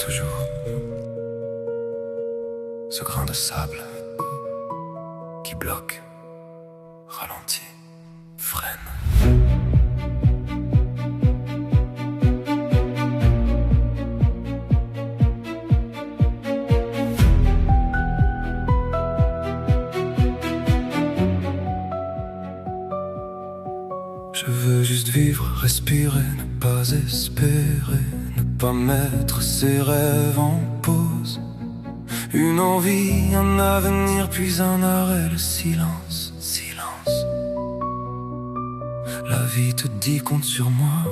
toujours ce grain de sable qui bloque, ralentit, freine. Je veux juste vivre, respirer, ne pas espérer, ne pas mettre ses rêves en pause. Une envie, un avenir, puis un arrêt, le silence, silence. La vie te dit compte sur moi,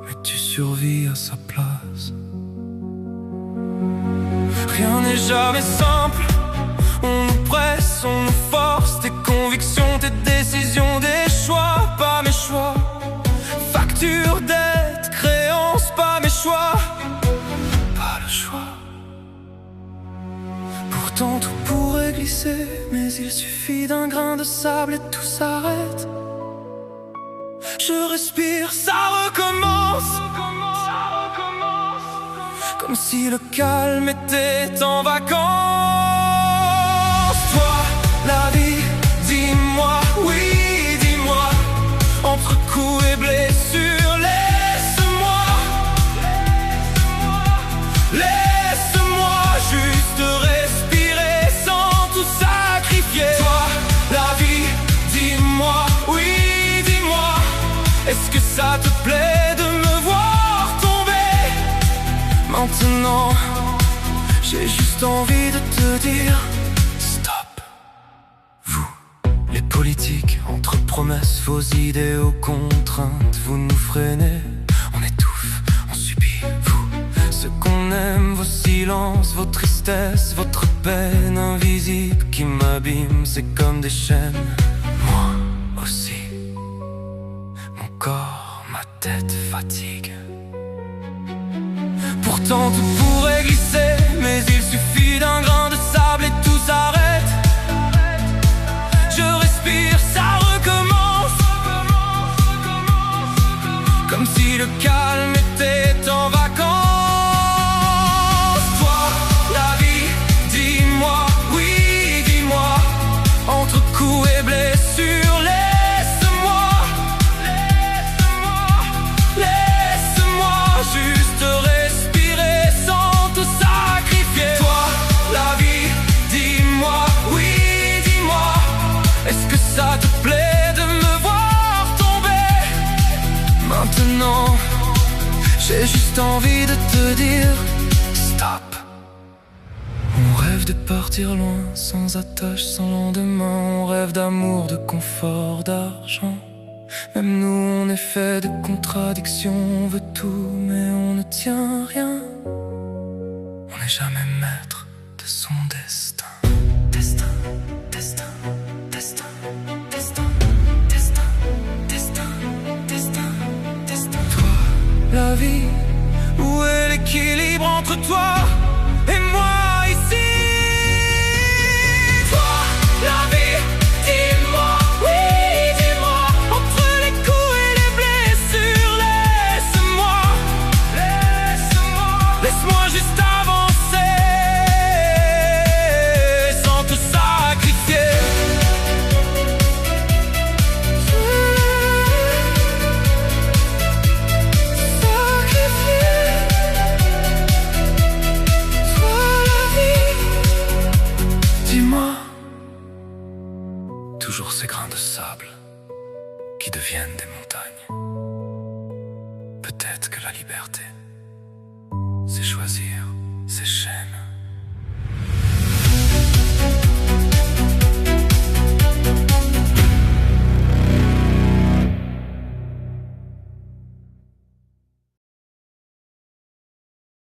mais tu survis à sa place. Rien n'est jamais simple, on nous presse, on nous force. Tes convictions, tes décisions, des choix, pas mes choix. Facture, dette, créance, pas mes choix. Pas le choix. Pourtant tout pourrait glisser, mais il suffit d'un grain de sable et tout s'arrête. Je respire, ça recommence. Comme si le calme était en vacances. Toi, la vie, dis-moi, oui, dis-moi. Entre coups et blessures, laisse-moi. Laisse-moi juste respirer sans tout sacrifier. Toi, la vie, dis-moi, oui, dis-moi. Est-ce que ça te plaît de me voir tomber? Maintenant, j'ai juste envie de te dire stop. Vous, les politiques, entre promesses, vos idéaux, contraintes, vous nous freinez, on étouffe, on subit. Vous, ce qu'on aime, vos silences, vos tristesses, votre peine invisible qui m'abîme, c'est comme des chaînes. Moi aussi, mon corps, ma tête fatigue. Pourtant tout pourrait glisser, mais il suffit d'un grain de sable et tout s'arrête. Je respire, ça recommence. Comme si le calme était en vacances. Toi, la vie, dis-moi, oui, dis-moi. Entre coups et blessures, laisse-moi. Laisse-moi juste respirer sans te sacrifier. Toi, la vie, dis-moi, oui, dis-moi. Est-ce que ça te plaît de me voir tomber? Maintenant, j'ai juste envie de te dire stop. On rêve de partir loin, sans attache, sans lendemain. On rêve d'amour, de confort, d'argent. Même nous on est fait de contradictions. On veut tout mais on ne tient rien. On n'est jamais maître de son destin. Destin, destin, destin, destin, destin, destin, destin, destin. Toi, la vie, où est l'équilibre entre toi et moi ici? Toi, la vie, dis-moi, oui, dis-moi. Entre les coups et les blessures, laisse-moi. Laisse-moi juste avancer sans te sacrifier. Toi, la vie, dis-moi. Toujours ces grains de sable qui deviennent des montagnes. Peut-être que la liberté, c'est choisir